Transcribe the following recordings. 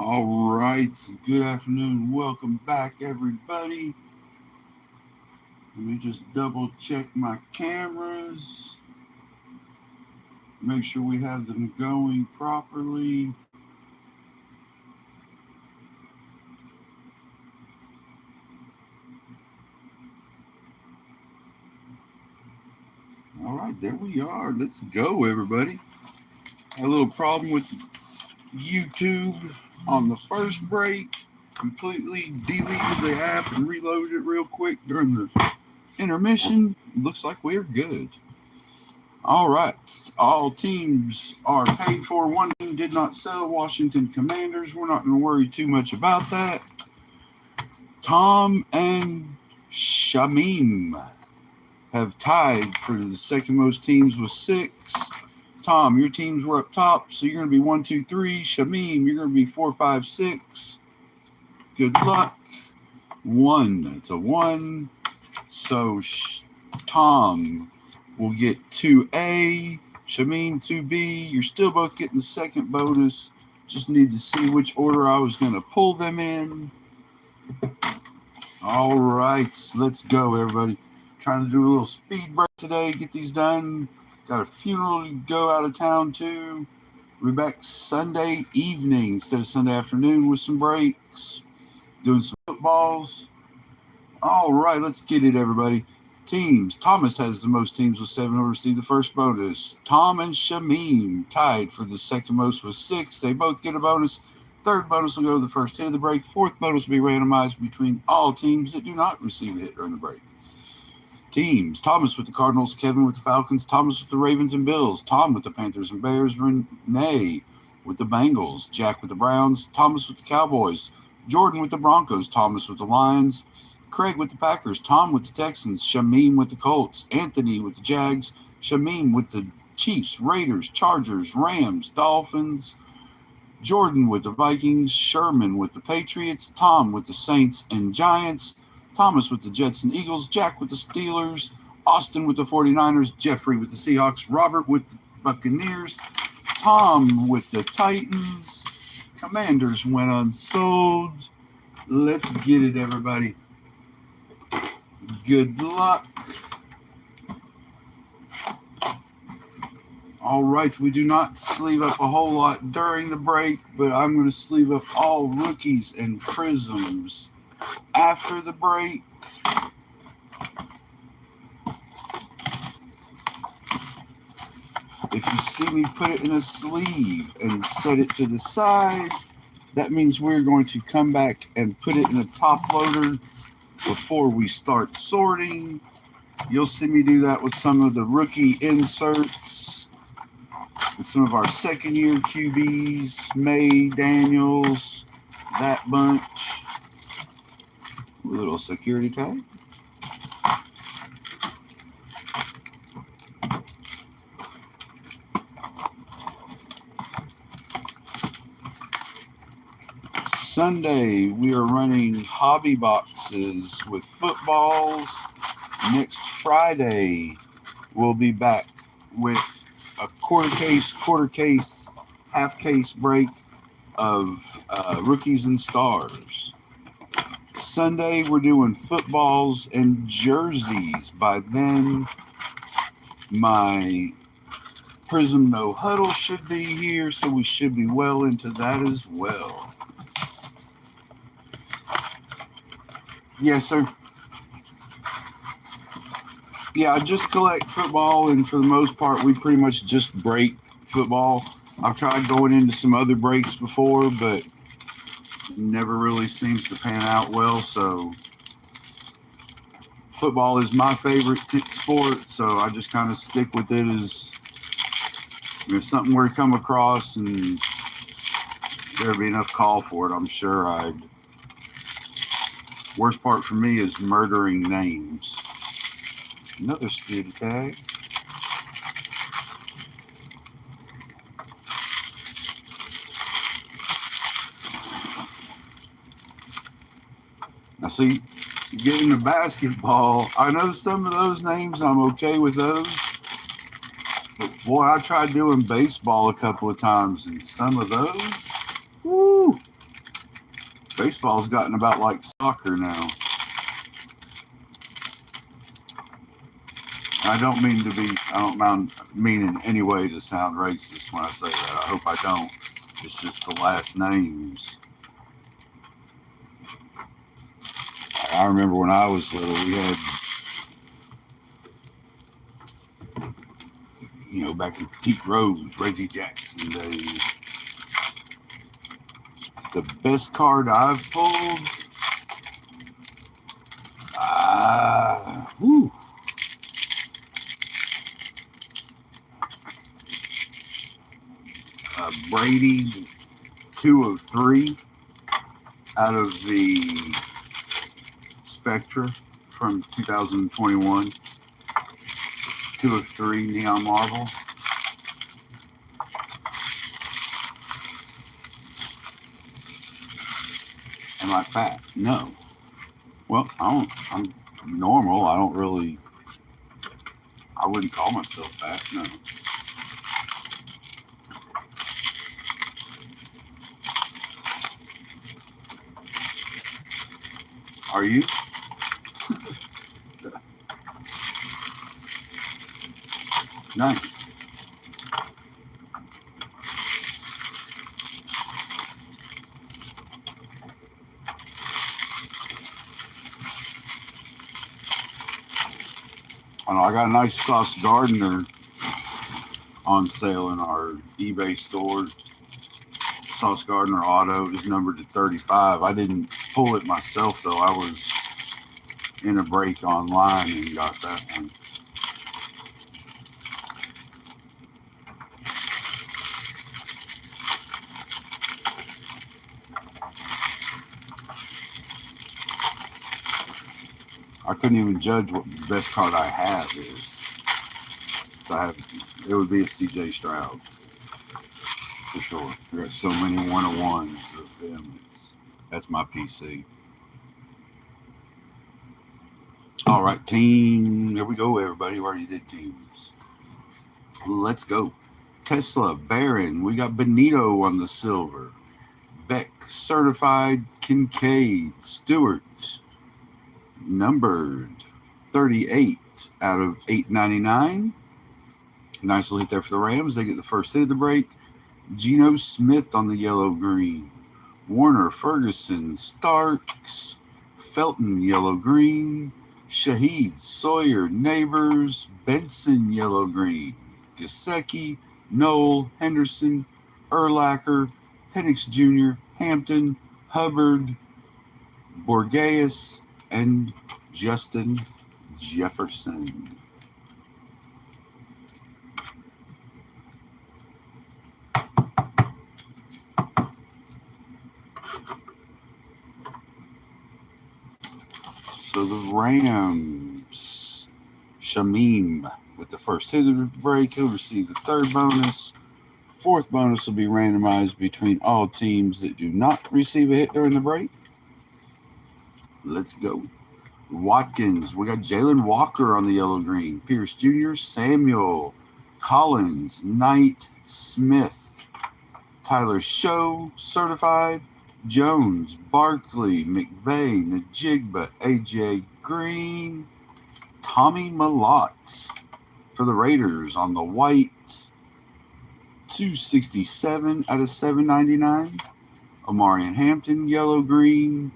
All right, good afternoon. Welcome back, everybody. Let me just double check my cameras, make sure we have them going properly. All right, there we are. Let's go, everybody. A little problem with YouTube on the first break. Completely deleted the app and reloaded it real quick during the intermission. Looks like we're good. All right. All teams are paid for. One team did not sell, Washington Commanders. We're not going to worry too much about that. Tom and Shamim have tied for the second most teams with 6. Tom, your teams were up top, so you're going to be 1, 2, 3. Shamim, you're going to be 4, 5, 6. Good luck. 1. It's a 1. So Tom will get 2A, Shamim 2B. You're still both getting the second bonus. Just need to see which order I was going to pull them in. All right, let's go, everybody. Trying to do a little speed break today, get these done. Got a funeral to go out of town to. We'll be back Sunday evening instead of Sunday afternoon with some breaks. Doing some footballs. All right, let's get it, everybody. Teams. Thomas has the most teams with 7. Will receive the first bonus. Tom and Shamim tied for the second most with 6. They both get a bonus. Third bonus will go to the first hit of the break. Fourth bonus will be randomized between all teams that do not receive a hit during the break. Teams. Thomas with the Cardinals. Kevin with the Falcons. Thomas with the Ravens and Bills. Tom with the Panthers and Bears. Renee with the Bengals. Jack with the Browns. Thomas with the Cowboys. Jordan with the Broncos. Thomas with the Lions. Craig with the Packers, Tom with the Texans, Shamim with the Colts, Anthony with the Jags, Shamim with the Chiefs, Raiders, Chargers, Rams, Dolphins, Jordan with the Vikings, Sherman with the Patriots, Tom with the Saints and Giants, Thomas with the Jets and Eagles, Jack with the Steelers, Austin with the 49ers, Jeffrey with the Seahawks, Robert with the Buccaneers, Tom with the Titans. Commanders went unsold. Let's get it, everybody. Good luck. All right, we do not sleeve up a whole lot during the break, but I'm going to sleeve up all rookies and prisms after the break. If you see me put it in a sleeve and set it to the side, that means we're going to come back and put it in a top loader before we start sorting. You'll see me do that with some of the rookie inserts and some of our second year QBs, May, Daniels, that bunch. A little security tag. Sunday, we are running hobby boxes with footballs. Next Friday, we'll be back with a quarter case, half case break of rookies and stars. Sunday, we're doing footballs and jerseys. By then, my Prism No Huddle should be here, so we should be well into that as well. Yes, sir. Yeah, I just collect football, and for the most part, we pretty much just break football. I've tried going into some other breaks before, but never really seems to pan out well. So football is my favorite sport, so I just kind of stick with it as if something were to come across and there'd be enough call for it, I'm sure I'd. Worst part for me is murdering names. Another security tag. Now see, getting the basketball, I know some of those names, I'm okay with those. But boy, I tried doing baseball a couple of times, and some of those, woo! Baseball's gotten about like soccer now. I don't mean in any way to sound racist when I say that. I hope I don't. It's just the last names. I remember when I was little, we had, back in Pete Rose, Reggie Jackson days. The best card I've pulled, Brady 203 out of the Spectra from 2021. 203 Neon Marvel. Am I fat? No. Well, I'm normal. I wouldn't call myself fat, no. Are you? Nice. I got a nice Sauce Gardner on sale in our eBay store. Sauce Gardner Auto is numbered to 35. I didn't pull it myself though. I was in a break online and got that one. I couldn't even judge what the best card I have is. It would be a CJ Stroud. For sure. I got so many 101s of them. That's my PC. All right, team. There we go, everybody. We already did teams. Let's go. Tesla, Barron. We got Benito on the silver. Beck, certified. Kincaid, Stewart. Numbered 38 out of 899. Nice little hit there for the Rams. They get the first hit of the break. Geno Smith on the yellow-green. Warner, Ferguson, Starks, Felton, yellow-green. Shaheed, Sawyer, Neighbors, Benson, yellow-green. Gesicki, Noel, Henderson, Urlacher, Penix Jr., Hampton, Hubbard, Borgeas, and Justin Jefferson. So the Rams, Shamim with the first hit of the break. He'll receive the third bonus. Fourth bonus will be randomized between all teams that do not receive a hit during the break. Let's go. Watkins. We got Jalen Walker on the yellow-green. Pierce Jr., Samuel, Collins, Knight, Smith, Tyler Show, certified. Jones, Barkley, McVay, Najigba, AJ Green, Tommy Malott for the Raiders on the white. 267 out of 799. Omarion Hampton, yellow-green.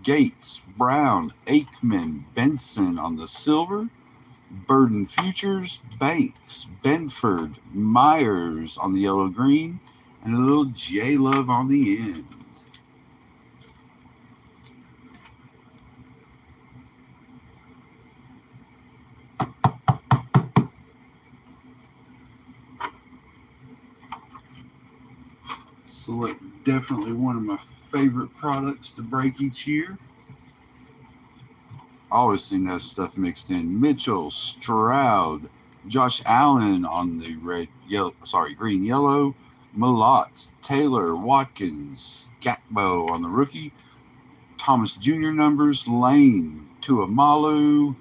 Gates, Brown, Aikman, Benson on the silver. Burden Futures, Banks, Benford, Myers on the yellow-green. And a little J-Love on the end. Select, definitely one of my favorite products to break each year. I always seem to have stuff mixed in. Mitchell, Stroud, Josh Allen on the green yellow. Malott, Taylor, Watkins, Gatbo on the rookie. Thomas Jr. numbers. Lane, Tuamalu,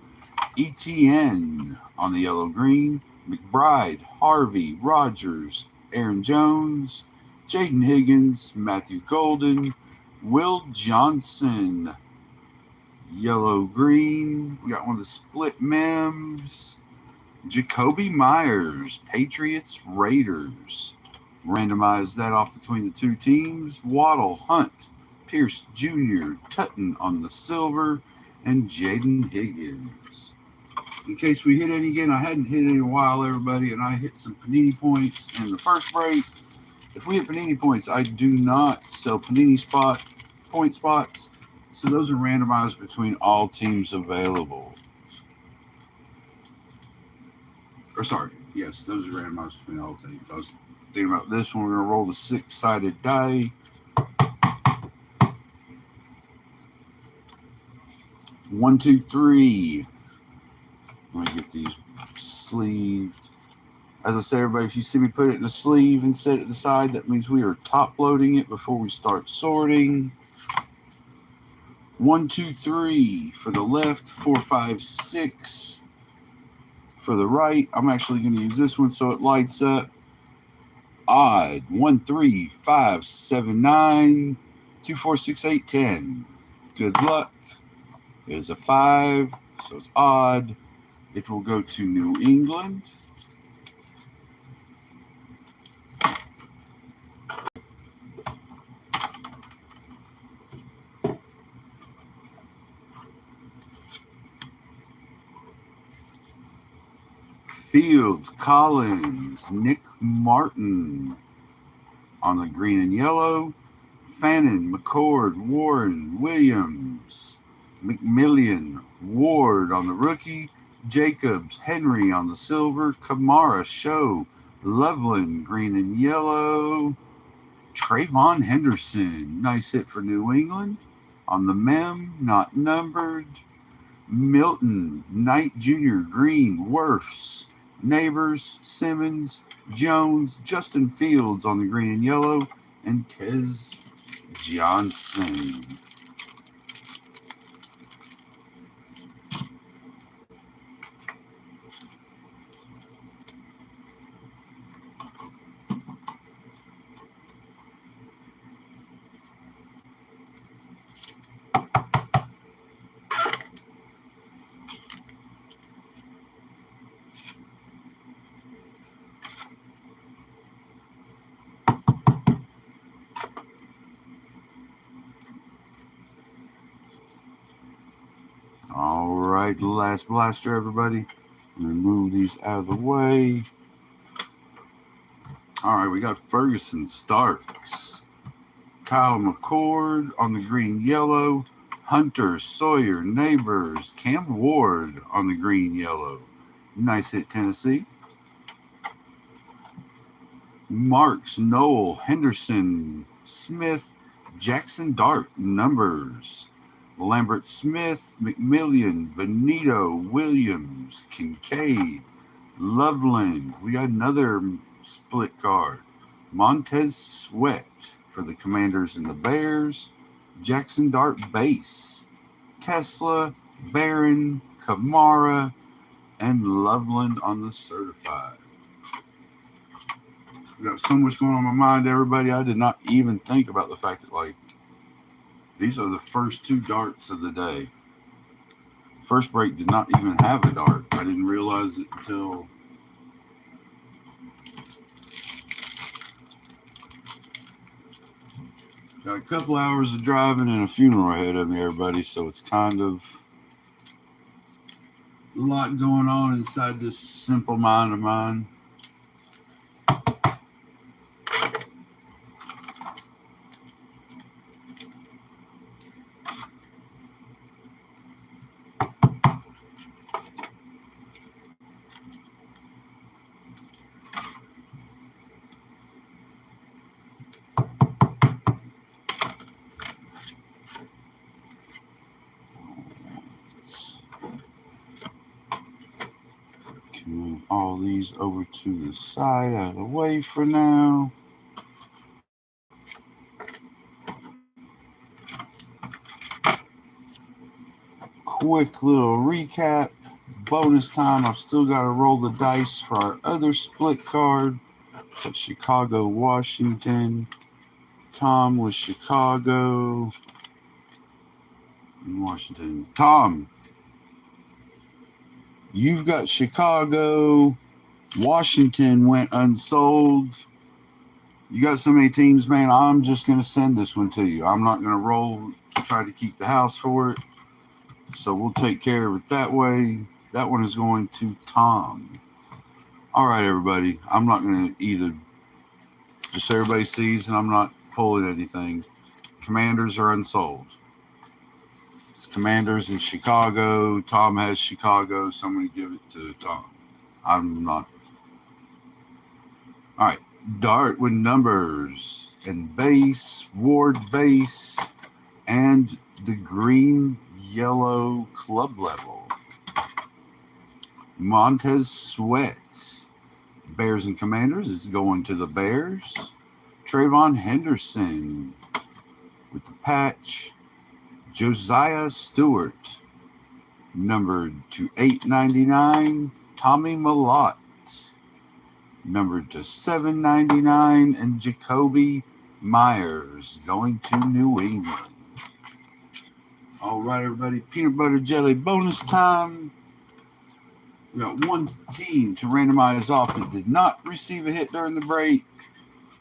ETN on the yellow green. McBride, Harvey, Rogers, Aaron Jones, Jaden Higgins, Matthew Golden, Will Johnson. Yellow green. We got one of the split mems. Jacoby Myers, Patriots, Raiders. Randomize that off between the two teams. Waddle, Hunt, Pierce Jr., Tutton on the silver, and Jaden Higgins. In case we hit any again, I hadn't hit any in a while, everybody, and I hit some Panini points in the first break. If we hit Panini points, I do not sell Panini point spots, so those are randomized between all teams available. Or sorry, yes, those are randomized between all teams. I was thinking about this one. We're going to roll the 6-sided die. One, two, three. Let me get these sleeved. As I said, everybody, if you see me put it in a sleeve and set it to the side, that means we are top loading it before we start sorting. 1, 2, 3 for the left, 4, 5, 6 for the right. I'm actually going to use this one so it lights up. Odd. 1, 3, 5, 7, 9, 2, 4, 6, 8, 10. Good luck. It is a 5, so it's odd. It will go to New England. Fields, Collins, Nick Martin on the green and yellow. Fannin, McCord, Warren, Williams, McMillian, Ward on the rookie. Jacobs, Henry on the silver. Kamara, Show, Loveland, green and yellow. Trayvon Henderson, nice hit for New England. On the mem, not numbered. Milton, Knight Jr., green, Wirfs, Neighbors, Simmons, Jones, Justin Fields on the green and yellow, and Tez Johnson. All right, last blaster, everybody. I'm going to move these out of the way. All right, we got Ferguson, Starks, Kyle McCord on the green yellow, Hunter, Sawyer, Neighbors, Cam Ward on the green yellow. Nice hit, Tennessee. Marks, Noel, Henderson, Smith, Jackson Dart, numbers. Lambert Smith, McMillian, Benito, Williams, Kincaid, Loveland. We got another split card. Montez Sweat for the Commanders and the Bears. Jackson Dart base. Tesla, Barron, Kamara, and Loveland on the certified. We got so much going on in my mind, everybody. I did not even think about the fact that, these are the first two darts of the day. First break did not even have a dart. I didn't realize it until got a couple hours of driving and a funeral ahead of me, everybody. So it's kind of a lot going on inside this simple mind of mine. Move all these over to the side, out of the way for now. Quick little recap. Bonus time. I've still got to roll the dice for our other split card. So Chicago, Washington. Tom with Chicago and Washington. Tom, you've got Chicago. Washington went unsold. You got so many teams, man. I'm just going to send this one to you. I'm not going to roll to try to keep the house for it. So we'll take care of it that way. That one is going to Tom. All right, everybody. I'm not going to either. Just so everybody sees, and I'm not pulling anything. Commanders are unsold. It's Commanders in Chicago. Tom has Chicago, so I'm going to give it to Tom. I'm not. All right. Dart with numbers and base, Ward base, and the green-yellow club level. Montez Sweat. Bears and Commanders is going to the Bears. Trayvon Henderson with the patch. Josiah Stewart, numbered to 899. Tommy Mellott, numbered to 799. And Jacoby Myers going to New England. All right, everybody. Peanut butter jelly bonus time. We got one team to randomize off that did not receive a hit during the break.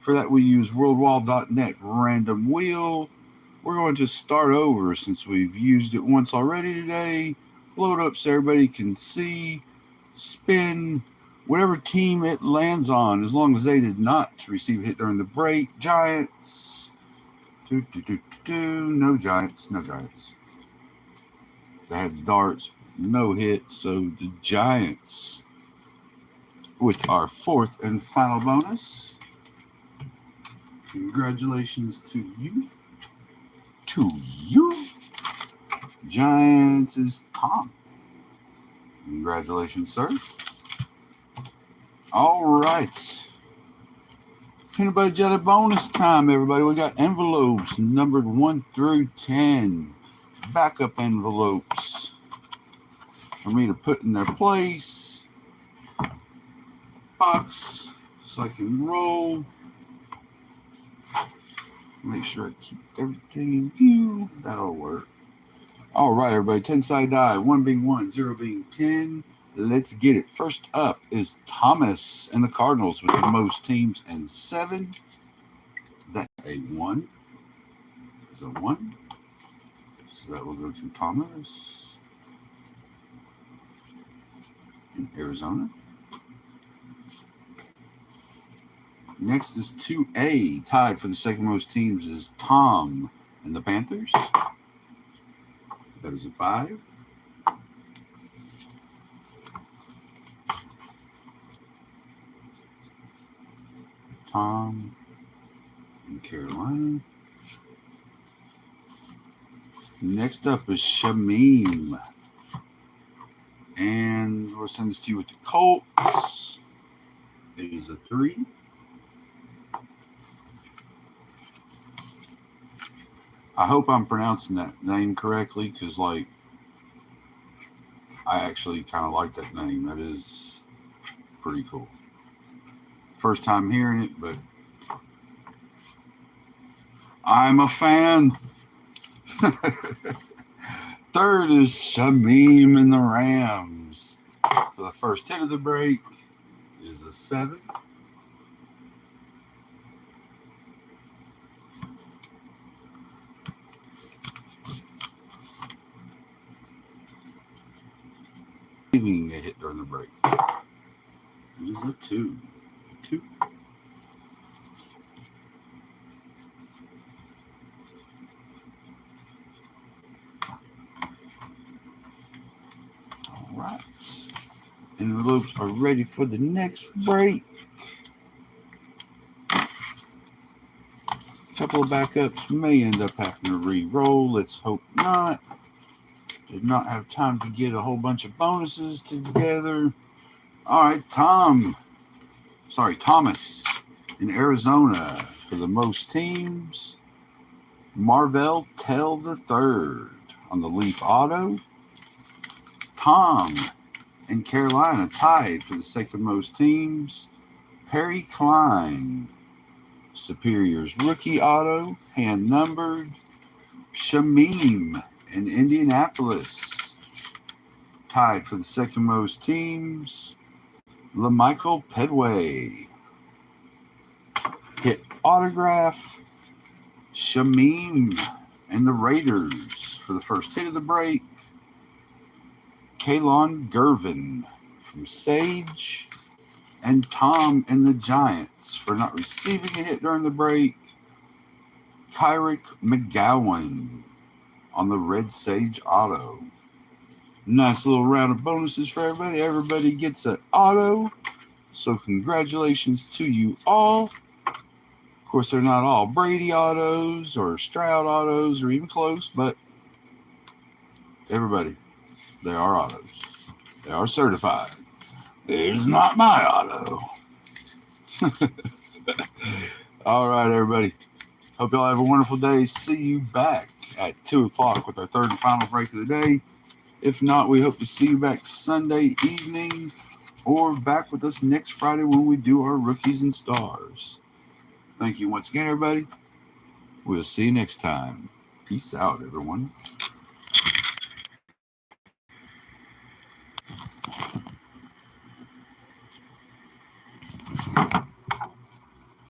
For that, we use worldwall.net random wheel. We're going to start over since we've used it once already today. Blow it up so everybody can see. Spin whatever team it lands on, as long as they did not receive a hit during the break. Giants. No Giants. No Giants. They had darts. No hit, so the Giants with our fourth and final bonus. Congratulations to you. To you. Giants is Tom. Congratulations, sir. All right. Peanut butter jelly bonus time, everybody. We got envelopes numbered 1 through 10. Backup envelopes for me to put in their place. Box so I can roll. Make sure I keep everything in view. That'll work. All right, everybody. 10-side die. 1 being 1, 0 being 10. Let's get it. First up is Thomas and the Cardinals with the most teams and 7. That's a 1. Is a 1. So that will go to Thomas in Arizona. Next is 2A. Tied for the second most teams is Tom and the Panthers. That is a 5. Tom in Carolina. Next up is Shamim. And we'll send this to you with the Colts. It is a 3. I hope I'm pronouncing that name correctly because, like, I actually kind of like that name. That is pretty cool. First time hearing it, but I'm a fan. Third is Shamim and the Rams. For the first hit of the break, it is a 7. Receiving a hit during the break. It is a 2. A 2. All right. Envelopes are ready for the next break. A couple of backups may end up having to re-roll. Let's hope not. Did not have time to get a whole bunch of bonuses together. All right, Thomas in Arizona for the most teams. Marvell Tell the Third on the Leaf Auto. Tom in Carolina tied for the second most teams. Perry Klein Superior's rookie auto, hand numbered. Shamim in Indianapolis. Tied for the second most teams. LaMichael Pedway. Hit autograph. Shamim and the Raiders for the first hit of the break. Kalon Gervin from Sage. And Tom and the Giants for not receiving a hit during the break. Kyrick McGowan on the Red Sage auto. Nice little round of bonuses for everybody. Everybody gets an auto. So congratulations to you all. Of course, they're not all Brady autos or Stroud autos or even close, but everybody, they are autos. They are certified. It's not my auto. All right, everybody. Hope y'all have a wonderful day. See you back at 2 o'clock with our third and final break of the day. If not, we hope to see you back Sunday evening or back with us next Friday when we do our Rookies and Stars. Thank you once again, everybody. We'll see you next time. Peace out, everyone.